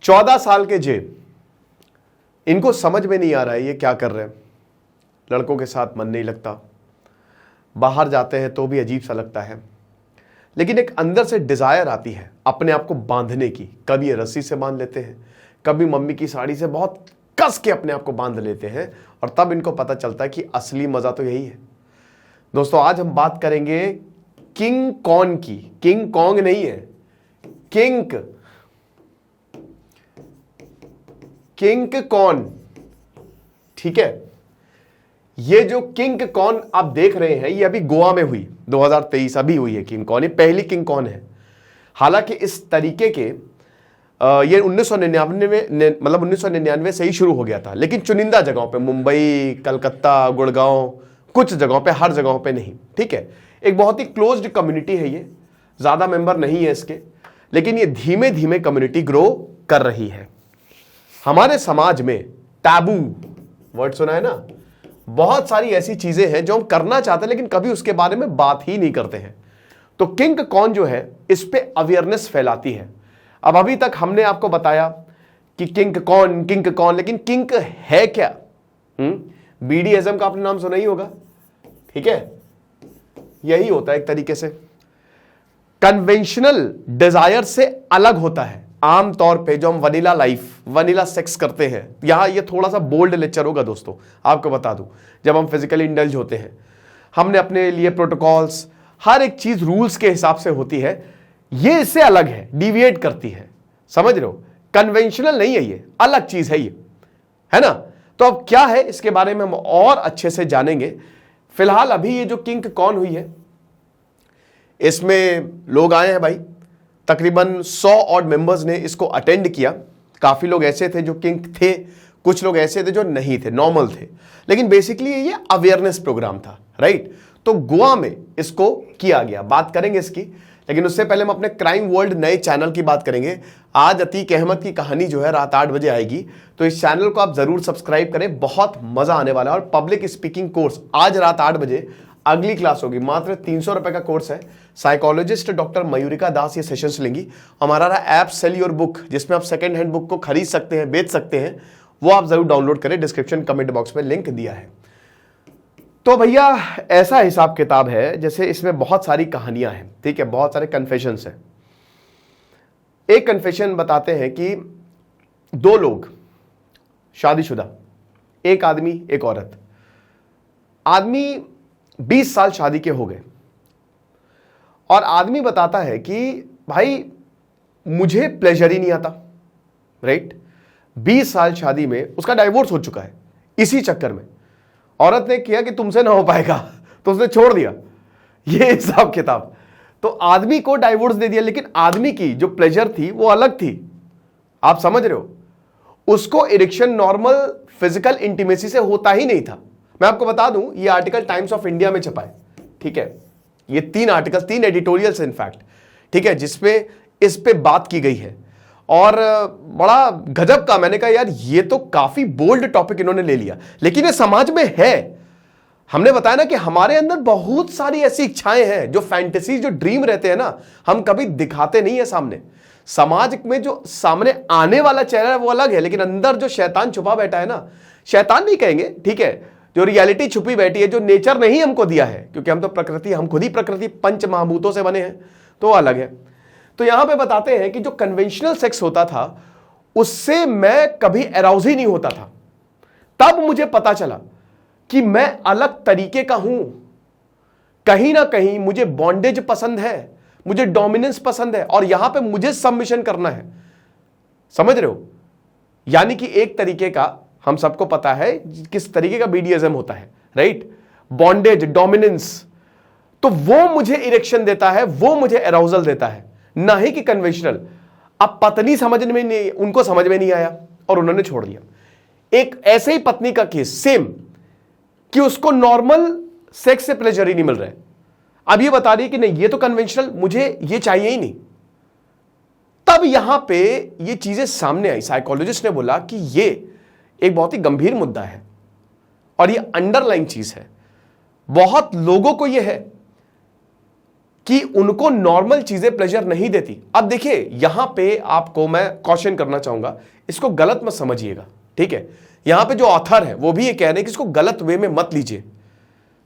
14 साल के जे, इनको समझ में नहीं आ रहा है ये क्या कर रहे हैं। लड़कों के साथ मन नहीं लगता, बाहर जाते हैं तो भी अजीब सा लगता है, लेकिन एक अंदर से डिजायर आती है अपने आप को बांधने की। कभी ये रस्सी से बांध लेते हैं, कभी मम्मी की साड़ी से बहुत कस के अपने आप को बांध लेते हैं, और तब इनको पता चलता है कि असली मजा तो यही है। दोस्तों, आज हम बात करेंगे किंग कॉन की। किंग कॉन्ग नहीं है, किंग कॉन, ठीक है। ये जो किंग कॉन आप देख रहे हैं, ये अभी गोवा में हुई, 2023 अभी हुई है किंग कॉन। ये पहली किंग कॉन है। हालांकि इस तरीके के ये 1999 से ही शुरू हो गया था, लेकिन चुनिंदा जगहों पे, मुंबई, कलकत्ता, गुड़गांव, कुछ जगहों पे, हर जगहों पे नहीं, ठीक है। एक बहुत ही क्लोज्ड कम्युनिटी है ये, ज्यादा मेंबर नहीं है इसके, लेकिन ये धीमे धीमे कम्युनिटी ग्रो कर रही है। हमारे समाज में टैबू वर्ड सुना है ना, बहुत सारी ऐसी चीजें हैं जो हम करना चाहते हैं लेकिन कभी उसके बारे में बात ही नहीं करते हैं। तो किंग कॉन जो है, इस पे अवेयरनेस फैलाती है। अब अभी तक हमने आपको बताया कि किंग कॉन, लेकिन किंग है क्या? बीडीएसएम का आपने नाम सुना ही होगा, ठीक है। यही होता है एक तरीके से, कन्वेंशनल डिजायर से अलग होता है। आमतौर पे जो हम वनीला लाइफ, वनीला सेक्स करते हैं, यहां ये थोड़ा सा बोल्ड लेक्चर होगा दोस्तों, आपको बता दूं। जब हम फिजिकली इंडल्ज होते हैं, हमने अपने लिए प्रोटोकॉल्स, हर एक चीज रूल्स के हिसाब से होती है। ये इससे अलग है, डिविएट करती है, समझ रहे हो। कन्वेंशनल नहीं है, ये अलग चीज है, ये है ना। तो अब क्या है, इसके बारे में हम और अच्छे से जानेंगे। फिलहाल अभी ये जो किंग कॉन हुई है, इसमें लोग आए हैं भाई, तकरीबन 100 ऑड मेंबर्स ने इसको अटेंड किया। काफी लोग ऐसे थे जो किंग थे, कुछ लोग ऐसे थे जो नहीं थे, नॉर्मल थे, लेकिन बेसिकली ये अवेयरनेस प्रोग्राम था, राइट। तो गोवा में इसको किया गया, बात करेंगे इसकी, लेकिन उससे पहले हम अपने क्राइम वर्ल्ड नए चैनल की बात करेंगे। आज अतीक अहमद की कहानी जो है रात 8 बजे आएगी, तो इस चैनल को आप जरूर सब्सक्राइब करें, बहुत मजा आने वाला है। और पब्लिक स्पीकिंग कोर्स आज रात 8 बजे अगली क्लास होगी, मात्र 300 रुपए का कोर्स है। साइकोलॉजिस्ट डॉक्टर मयूरिका दास ये सेशंस लेंगी। हमारा ऐप सेल योर बुक, जिसमें आप सेकंड हैंड बुक को खरीद सकते हैं, बेच सकते हैं, वो आप जरूर डाउनलोड करें, डिस्क्रिप्शन कमेंट बॉक्स में लिंक दिया है। तो भैया ऐसा हिसाब किताब है, जैसे इसमें बहुत सारी कहानियां हैं, ठीक है, बहुत सारे कन्फेशंस हैं। एक कन्फेशन बताते हैं कि 2 लोग शादीशुदा, एक आदमी एक औरत। आदमी 20 साल शादी के हो गए, और आदमी बताता है कि भाई मुझे प्लेजर ही नहीं आता, राइट। 20 साल शादी में उसका डाइवोर्स हो चुका है इसी चक्कर में। औरत ने किया कि तुमसे ना हो पाएगा, तो उसने छोड़ दिया, ये हिसाब किताब। तो आदमी को डाइवोर्स दे दिया, लेकिन आदमी की जो प्लेजर थी वो अलग थी, आप समझ रहे हो। उसको इरेक्शन नॉर्मल फिजिकल इंटीमेसी से होता ही नहीं था। मैं आपको बता दूं, ये आर्टिकल टाइम्स ऑफ इंडिया में छपा है, ठीक है। ये 3 आर्टिकल, 3 एडिटोरियल्स इनफैक्ट, ठीक है, जिसपे इस पे बात की गई है। और बड़ा गजब का, मैंने कहा यार ये तो काफी बोल्ड टॉपिक इन्होंने ले लिया, लेकिन ये समाज में है। हमने बताया ना कि हमारे अंदर बहुत सारी ऐसी इच्छाएं हैं, जो फैंटेसी, जो ड्रीम रहते हैं ना, हम कभी दिखाते नहीं है सामने। समाज में जो सामने आने वाला चेहरा है वो अलग है, लेकिन अंदर जो शैतान छुपा बैठा है ना, शैतान नहीं कहेंगे, ठीक है, जो रियलिटी छुपी बैठी है, जो नेचर नहीं हमको दिया है, क्योंकि हम तो प्रकृति, हम खुद ही प्रकृति पंच महाभूतों से बने हैं, तो अलग है। तो यहां पे बताते हैं कि जो कन्वेंशनल सेक्स होता था, उससे मैं कभी अराउज ही नहीं होता था। तब मुझे पता चला कि मैं अलग तरीके का हूं। कहीं ना कहीं मुझे बॉन्डेज पसंद है, मुझे डोमिनेंस पसंद है, और यहां पे मुझे सबमिशन करना है, समझ रहे हो। यानी कि एक तरीके का, हम सबको पता है किस तरीके का बीडीएसएम होता है, राइट, बॉन्डेज, डोमिनेंस। तो वो मुझे इरेक्शन देता है, वो मुझे अराउजल देता है, ना ही कि कन्वेंशनल। अब पत्नी समझने में नहीं, उनको समझ में नहीं आया और उन्होंने छोड़ दिया। एक ऐसे ही पत्नी का केस सेम, कि उसको नॉर्मल सेक्स से प्लेजर ही नहीं मिल रहा है। अब ये बता रही है कि नहीं ये तो कन्वेंशनल, मुझे ये चाहिए ही नहीं। तब यहां पे ये चीजें सामने आई। साइकोलॉजिस्ट ने बोला कि ये एक बहुत ही गंभीर मुद्दा है, और ये अंडरलाइन चीज है। बहुत लोगों को ये है कि उनको नॉर्मल चीजें प्लेजर नहीं देती। अब देखिए यहां पे आपको मैं कॉशन करना चाहूंगा, इसको गलत मत समझिएगा, ठीक है। यहां पे जो ऑथर है वो भी ये कह रहे हैं कि इसको गलत वे में मत लीजिए।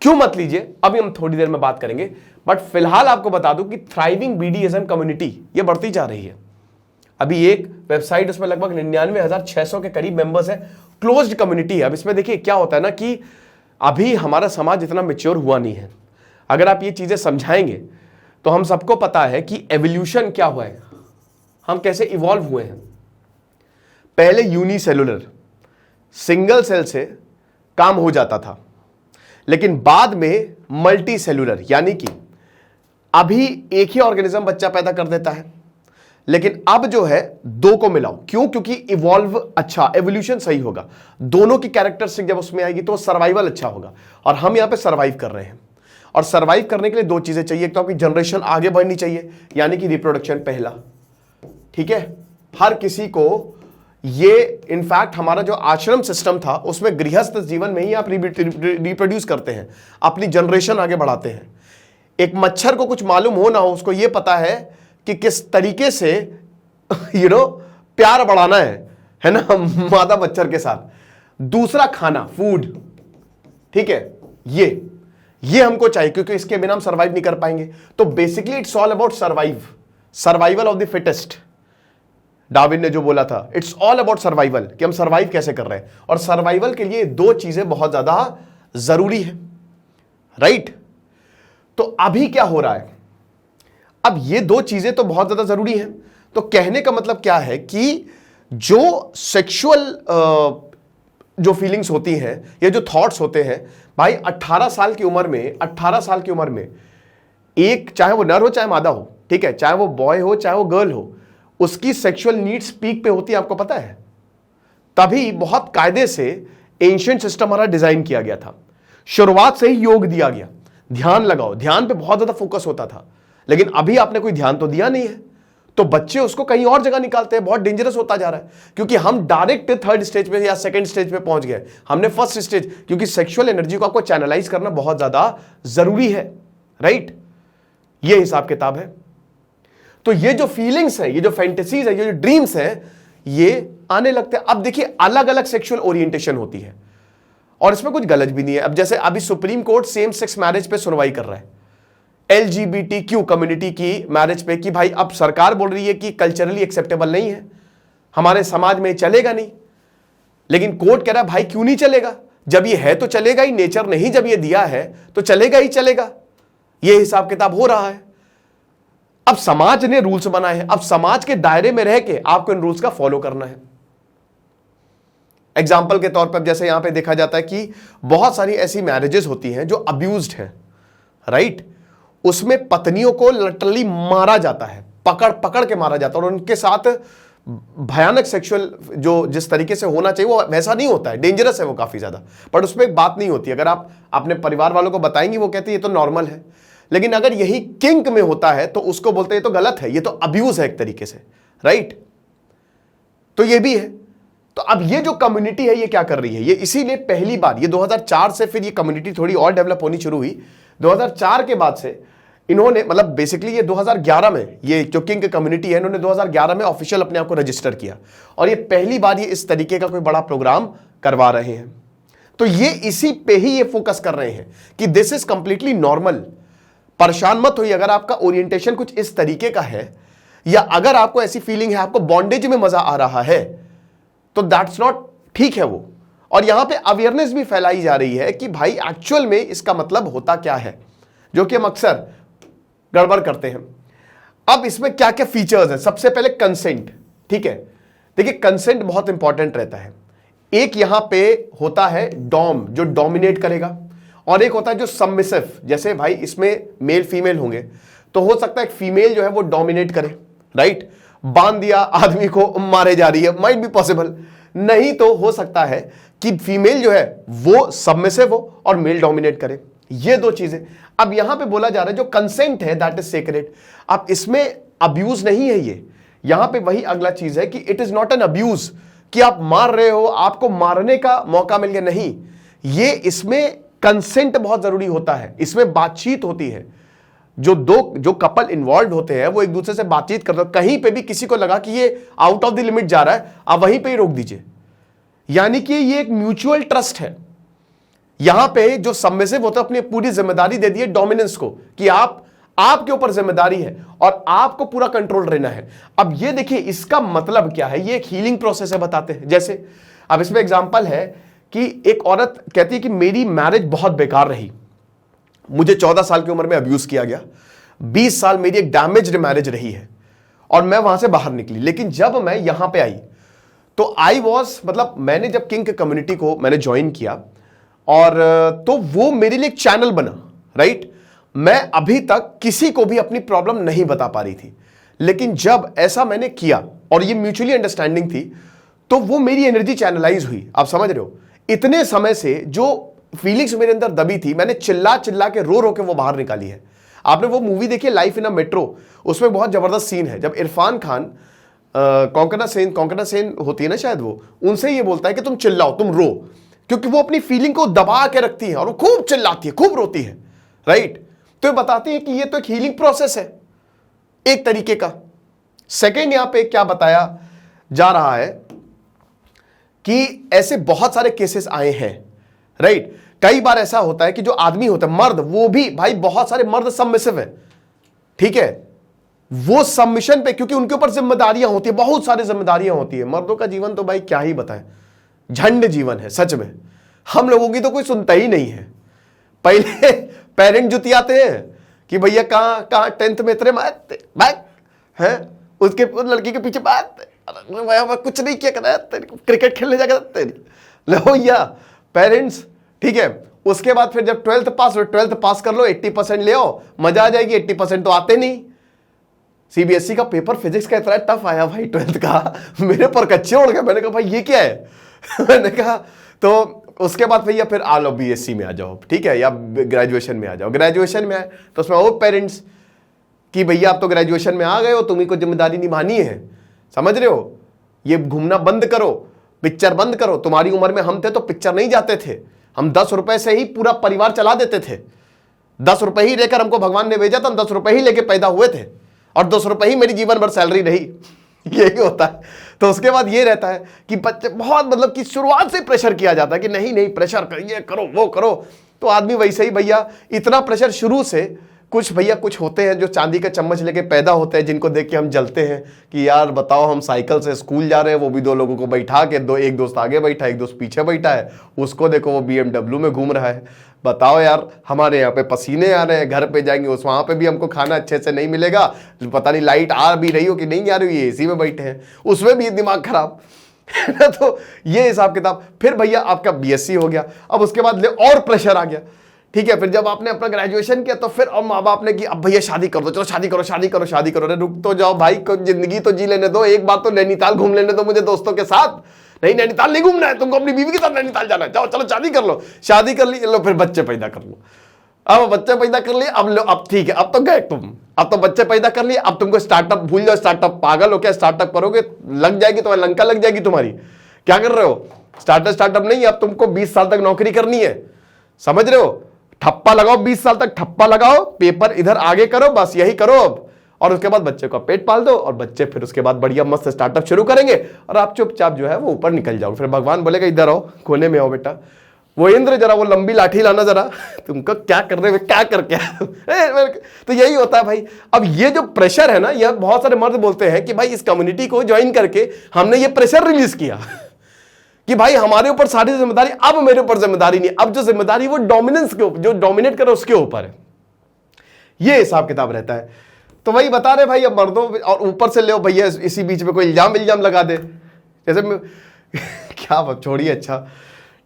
क्यों मत लीजिए, अभी हम थोड़ी देर में बात करेंगे, बट फिलहाल आपको बता दूं कि थ्राइविंग बीडीएसएम कम्युनिटी ये बढ़ती जा रही है। अभी एक वेबसाइट, उसमें लगभग 99,600 के करीब मेंबर्स है, क्लोज्ड कम्युनिटी है। अब इसमें देखिए क्या होता है ना कि अभी हमारा समाज इतना मैच्योर हुआ नहीं है। अगर आप ये चीजें समझाएंगे तो हम सबको पता है कि एवोल्यूशन क्या हुआ है, हम कैसे इवॉल्व हुए हैं। पहले यूनिसेलुलर सिंगल सेल से काम हो जाता था, लेकिन बाद में मल्टी सेलुलर, यानी कि अभी एक ही ऑर्गेनिज्म बच्चा पैदा कर देता है, लेकिन अब जो है दो को मिलाओ। क्यों? क्योंकि इवॉल्व अच्छा, एवोल्यूशन सही होगा, दोनों की कैरेक्टरिस्टिक जब उसमें आएगी तो सर्वाइवल अच्छा होगा। और हम यहां पे सर्वाइव कर रहे हैं, और सर्वाइव करने के लिए दो चीजें चाहिए। एक तो आपकी जनरेशन आगे बढ़नी चाहिए, यानी कि रिप्रोडक्शन पहला, ठीक है। हर किसी को ये, इनफैक्ट हमारा जो आश्रम सिस्टम था उसमें गृहस्थ जीवन में ही आप रिप्रोड्यूस करते हैं, अपनी जनरेशन आगे बढ़ाते हैं। एक मच्छर को कुछ मालूम हो ना हो, उसको ये पता है कि किस तरीके से प्यार बढ़ाना है ना, मादा मच्छर के साथ। दूसरा खाना, फूड, ठीक है, ये हमको चाहिए, क्योंकि इसके बिना हम सर्वाइव नहीं कर पाएंगे। तो basically it's all about survival of the fittest. Darwin ने जो बोला था, इट्स ऑल अबाउट सर्वाइवल, कि हम सर्वाइव कैसे कर रहे हैं। और सर्वाइवल के लिए दो चीजें बहुत ज्यादा जरूरी है, राइट। तो अभी क्या हो रहा है, अब ये दो चीजें तो बहुत ज्यादा जरूरी हैं। तो कहने का मतलब क्या है कि जो सेक्सुअल जो फीलिंग्स होती हैं, ये जो थॉट्स होते हैं, भाई 18 साल की उम्र में एक, चाहे वो नर हो चाहे मादा हो, ठीक है, चाहे वो बॉय हो चाहे वो गर्ल हो, उसकी सेक्सुअल नीड्स पीक पे होती है, आपको पता है। तभी बहुत कायदे से एंशिएंट सिस्टम हमारा डिजाइन किया गया था। शुरुआत से ही योग दिया गया, ध्यान लगाओ, ध्यान पे बहुत ज्यादा फोकस होता था। लेकिन अभी आपने कोई ध्यान तो दिया नहीं है, तो बच्चे उसको कहीं और जगह निकालते हैं। बहुत डेंजरस होता जा रहा है, क्योंकि हम डायरेक्ट थर्ड स्टेज पे या सेकंड स्टेज पे पहुंच गए, हमने फर्स्ट स्टेज, क्योंकि सेक्सुअल एनर्जी को आपको चैनलाइज करना बहुत ज्यादा जरूरी है, राइट। ये हिसाब किताब है। तो ये जो फीलिंग्स है, ये जो फैंटेसीज है, ये जो ड्रीम्स है, ये आने लगते हैं। अब देखिए अलग अलग सेक्सुअल ओरिएंटेशन होती है, और इसमें कुछ गलत भी नहीं है। अब जैसे अभी supreme court same sex marriage पे सुनवाई कर रहा है, LGBTQ कम्युनिटी की मैरिज पे, कि भाई अब सरकार बोल रही है कि कल्चरली एक्सेप्टेबल नहीं है, हमारे समाज में चलेगा नहीं। लेकिन कोर्ट कह रहा है भाई क्यों नहीं चलेगा, जब ये है तो चलेगा ही, नेचर ने ही जब ये दिया है तो चलेगा ही चलेगा। ये हिसाब किताब हो रहा है। अब समाज ने रूल्स बनाए हैं, अब समाज के दायरे में रह के आपको इन रूल्स का फॉलो करना है। एग्जाम्पल के तौर पर जैसे यहां पे देखा जाता है कि बहुत सारी ऐसी मैरिजेस होती हैं जो अब्यूज्ड हैं, राइट। उसमें पत्नियों को लिटरली मारा जाता है, पकड़ पकड़ के मारा जाता है, और उनके साथ भयानक सेक्सुअल जो जिस तरीके से होना चाहिए वो वैसा नहीं होता है, डेंजरस है वो काफी ज्यादा। बट उसमें एक बात नहीं होती, अगर आप अपने परिवार वालों को बताएंगे वो कहते हैं ये तो नॉर्मल है। लेकिन अगर यही किंक में होता है तो उसको बोलते हैं ये तो गलत है, ये तो अब्यूज है एक तरीके से, राइट। तो ये भी है। तो अब ये जो कम्युनिटी है ये क्या कर रही है, ये इसीलिए पहली बार, ये 2004 से फिर ये कम्युनिटी थोड़ी और डेवलप होनी शुरू हुई। 2004 के बाद से इन्होंने, मतलब बेसिकली ये 2011 में, ये जो किंग कम्युनिटी है, इन्होंने 2011 में ऑफिशियल अपने आप को रजिस्टर किया, और ये पहली बार ये इस तरीके का कोई बड़ा प्रोग्राम करवा रहे हैं। तो ये इसी पे ही ये फोकस कर रहे हैं कि दिस इज कंप्लीटली नॉर्मल। परेशान मत होइए अगर आपका ओरिएंटेशन कुछ इस तरीके का है, या अगर आपको ऐसी फीलिंग है, आपको बॉन्डेज में मजा आ रहा है, तो दैट्स नॉट ठीक है वो। और यहां पे अवेयरनेस भी फैलाई जा रही है कि भाई एक्चुअल में इसका मतलब होता क्या है, जो कि हम अक्सर गड़बड़ करते हैं। अब इसमें क्या क्या फीचर्स हैं, सबसे पहले कंसेंट, ठीक है। देखिए कंसेंट बहुत इंपॉर्टेंट रहता है। एक यहां पे होता है डॉम, जो डोमिनेट करेगा, और एक होता है जो सबमिसिव। जैसे भाई इसमें मेल फीमेल होंगे, तो हो सकता है एक फीमेल जो है वो डोमिनेट करे, राइट। बांध दिया आदमी को, मारे जा रही है, माइट बी पॉसिबल। नहीं तो हो सकता है कि फीमेल जो है वो सबमिसिव हो और मेल डोमिनेट करे। ये दो चीजें। अब यहां पे बोला जा रहा है जो कंसेंट है दैट इज सेक्रेड। अब इसमें अब्यूज नहीं है ये, यहां पे वही अगला चीज है कि it is not an abuse, कि आप मार रहे हो, आपको मारने का मौका मिल गया, नहीं। ये इसमें कंसेंट बहुत जरूरी होता है, इसमें बातचीत होती है। जो कपल इन्वॉल्व होते हैं वो एक दूसरे से बातचीत करते हैं, कहीं पे भी किसी को लगा कि ये आउट ऑफ द लिमिट जा रहा है, आप वहीं पे ही रोक दीजिए। यानी कि ये एक म्यूचुअल ट्रस्ट है। यहां पे जो सबमिसिव होता है अपनी पूरी जिम्मेदारी दे दी है डोमिनेंस को, कि आपके ऊपर जिम्मेदारी है और आपको पूरा कंट्रोल रहना है। अब ये देखिए इसका मतलब क्या है, ये एक हीलिंग प्रोसेस है, बताते हैं। जैसे अब इसमें एग्जांपल है कि एक औरत कहती है कि मेरी मैरिज बहुत बेकार रही, मुझे 14 साल की उम्र में अब्यूज किया गया, 20 साल मेरी एक डैमेज्ड मैरिज रही है और मैं वहां से बाहर निकली। लेकिन जब मैं यहां पे आई तो मतलब मैंने जब किंग कम्युनिटी को मैंने ज्वाइन किया और तो वो मेरे लिए एक चैनल बना, राइट। मैं अभी तक किसी को भी अपनी प्रॉब्लम नहीं बता पा रही थी, लेकिन जब ऐसा मैंने किया और ये म्यूचुअली अंडरस्टैंडिंग थी तो वो मेरी एनर्जी चैनलाइज हुई। आप समझ रहे हो, इतने समय से जो फीलिंग्स मेरे अंदर दबी थी मैंने चिल्ला चिल्ला के रो के वो बाहर निकाली है। आपने वो मूवी देखी है लाइफ इन अ मेट्रो, उसमें बहुत जबरदस्त सीन है जब इरफान खान कॉन्कना सेन होती है ना शायद, वो उनसे ये बोलता है कि तुम चिल्लाओ, तुम रो, क्योंकि वो अपनी फीलिंग को दबा के रखती है और वो खूब चिल्लाती है, खूब रोती है, राइट। तो ये बताती है कि ये तो एक हीलिंग प्रोसेस है एक तरीके का। सेकेंड यहां पे क्या बताया जा रहा है कि ऐसे बहुत सारे केसेस आए हैं, राइट। कई बार ऐसा होता है कि जो आदमी होता है, मर्द, वो भी भाई बहुत सारे मर्द सबमिसिव है, ठीक है, वो सबमिशन पे, क्योंकि उनके ऊपर जिम्मेदारियां होती है, बहुत सारी जिम्मेदारियां होती है। मर्दों का जीवन तो भाई क्या ही बताएं, झंड जीवन है सच में। हम लोगों की तो कोई सुनता ही नहीं है। पहले पेरेंट जुतियाते हैं कि भैया कहां 10th में इतने बैग है, उसके लड़की के पीछे बात कुछ नहीं किया कर, क्रिकेट खेलने जाकर लो या पेरेंट्स, ठीक है। उसके बाद फिर जब 12th पास कर लो, 80% ले आओ, मजा आ जाएगी। 80% तो आते नहीं। सीबीएसई का पेपर फिजिक्स का इतना टफ आया भाई 12th का, मेरे पर कच्चे उड़ गए। मैंने कहा भाई ये क्या है मैंने कहा, तो उसके बाद भैया फिर आ लो बीएससी में आ जाओ, ठीक है, या ग्रेजुएशन में आ जाओ। ग्रेजुएशन में आए तो उसमें वो पेरेंट्स कि भैया आप तो ग्रेजुएशन में आ गए हो, तुम्ही को जिम्मेदारी निभानी है, समझ रहे हो, ये घूमना बंद करो, पिक्चर बंद करो। तुम्हारी उम्र में हम थे तो पिक्चर नहीं जाते थे, हम 10 रुपए से ही पूरा परिवार चला देते थे। 10 रुपए ही लेकर हमको भगवान ने भेजा था, हम 10 रुपए ही लेके पैदा हुए थे और 10 रुपए ही मेरी जीवन भर सैलरी रही यही होता है। तो उसके बाद ये रहता है कि बच्चे बहुत मतलब कि शुरुआत से प्रेशर किया जाता है कि नहीं नहीं प्रेशर कर, ये करो वो करो। तो आदमी वैसे ही भैया इतना प्रेशर शुरू से, कुछ होते हैं जो चांदी का चम्मच लेके पैदा होते हैं, जिनको देख के हम जलते हैं कि यार बताओ, हम साइकिल से स्कूल जा रहे हैं, वो भी 2 लोगों को बैठा के, एक दोस्त आगे बैठा है, एक दोस्त पीछे बैठा है, उसको देखो वो BMW में घूम रहा है। बताओ यार, हमारे यहाँ पे पसीने आ रहे हैं, घर पे जाएंगे उस वहाँ पे भी हमको खाना अच्छे से नहीं मिलेगा, पता नहीं लाइट आ भी रही हो कि नहीं आ रही, ये AC में बैठे हैं, उसमें भी दिमाग खराब तो ये हिसाब किताब। फिर भैया आपका BSc हो गया, अब उसके बाद और प्रेशर आ गया, ठीक है। फिर जब आपने अपना ग्रेजुएशन किया तो फिर अब माँ बाप ने कि अब भैया शादी कर दो, चलो शादी करो शादी करो शादी करो। अरे रुक तो जाओ भाई, जिंदगी तो जी लेने दो, एक बार तो नैनीताल घूम लेने दो मुझे दोस्तों के साथ। नहीं, नैनीताल नहीं घूमना है तुमको, अपनी बीवी के साथ नैनीताल जाना है, जाओ चलो शादी कर लो। शादी कर ली, लो फिर बच्चे पैदा कर लो। अब बच्चे पैदा कर लिए, अब ठीक है, अब तो गए तुम, अब तो बच्चे पैदा कर लिए, अब तुमको स्टार्टअप भूल जाओ। स्टार्टअप पागल हो क्या, स्टार्टअप करोगे लग जाएगी तुम्हारी लंका, लग जाएगी तुम्हारी। क्या कर रहे हो, स्टार्टअप नहीं, अब तुमको 20 साल तक नौकरी करनी है, समझ रहे हो। ठप्पा लगाओ, 20 साल तक ठप्पा लगाओ, पेपर इधर आगे करो, बस यही करो अब। और उसके बाद बच्चे का पेट पाल दो और बच्चे फिर उसके बाद बढ़िया मस्त स्टार्टअप शुरू करेंगे और आप चुपचाप जो है वो ऊपर निकल जाओ। फिर भगवान बोलेगा इधर आओ, कोने में आओ बेटा, वो इंद्र जरा वो लंबी लाठी लाना जरा, तुमको क्या कर रहे हो, क्या करके तो यही होता है भाई। अब ये जो प्रेशर है ना, यह बहुत सारे मर्द बोलते हैं कि भाई इस कम्युनिटी को ज्वाइन करके हमने ये प्रेशर रिलीज किया कि भाई हमारे ऊपर सारी जिम्मेदारी, अब मेरे ऊपर जिम्मेदारी नहीं, अब जो जिम्मेदारी वो डोमिनेंस के ऊपर, जो डोमिनेट करे उसके ऊपर है। ये हिसाब किताब रहता है। तो वही बता रहे भाई, अब मर्दों और ऊपर से ले भैया इसी बीच में कोई इल्जाम लगा दे, जैसे क्या छोड़िए, अच्छा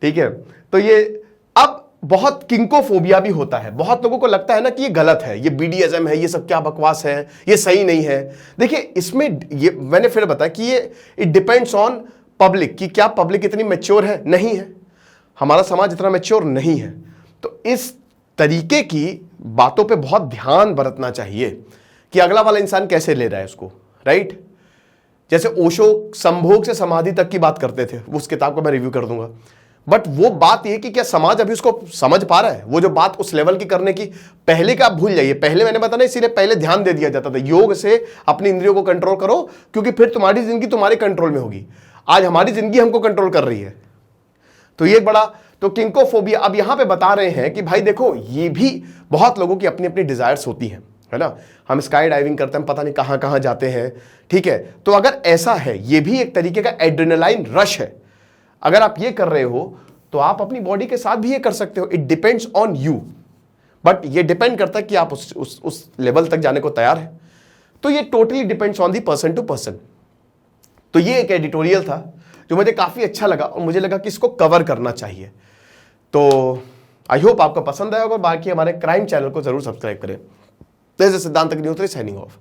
ठीक है। तो ये अब बहुत किंकोफोबिया भी होता है, बहुत लोगों को लगता है ना कि ये गलत है, ये BDSM है, ये सब क्या बकवास है, ये सही नहीं है। देखिए इसमें ये मैंने फिर बताया कि ये इट डिपेंड्स ऑन पब्लिक, कि क्या पब्लिक इतनी मैच्योर है, नहीं है, हमारा समाज इतना मैच्योर नहीं है। तो इस तरीके की बातों पे बहुत ध्यान बरतना चाहिए कि अगला वाला इंसान कैसे ले रहा है उसको, राइट। जैसे ओशो संभोग से समाधि तक की बात करते थे, उस किताब को मैं रिव्यू कर दूंगा। बट वो बात ये कि क्या समाज अभी उसको समझ पा रहा है, वो जो बात उस लेवल की करने की। पहले का आप भूल जाइए, पहले मैंने बताया इसीलिए पहले ध्यान दे दिया जाता था योग से अपनी इंद्रियों को कंट्रोल करो, क्योंकि फिर तुम्हारी जिंदगी तुम्हारे कंट्रोल में होगी। आज हमारी जिंदगी हमको कंट्रोल कर रही है। तो ये बड़ा, तो किंकोफोबिया अब यहां पे बता रहे हैं कि भाई देखो, ये भी बहुत लोगों की अपनी अपनी डिजायर्स होती हैं, है ना। हम स्काई डाइविंग करते हैं, पता नहीं कहां कहां जाते हैं, ठीक है। तो अगर ऐसा है, ये भी एक तरीके का एड्रेनालाइन रश है। अगर आप ये कर रहे हो तो आप अपनी बॉडी के साथ भी ये कर सकते हो। It depends on you, but ये डिपेंड करता है कि आप उस लेवल तक जाने को तैयार है। तो ये totally depends on the person to person. तो ये एक एडिटोरियल था जो मुझे काफी अच्छा लगा और मुझे लगा कि इसको कवर करना चाहिए। तो आई होप आपको पसंद आएगा और बाकी हमारे क्राइम चैनल को जरूर सब्सक्राइब करें। दिस इज सिद्धांत अग्निहोत्री साइनिंग ऑफ।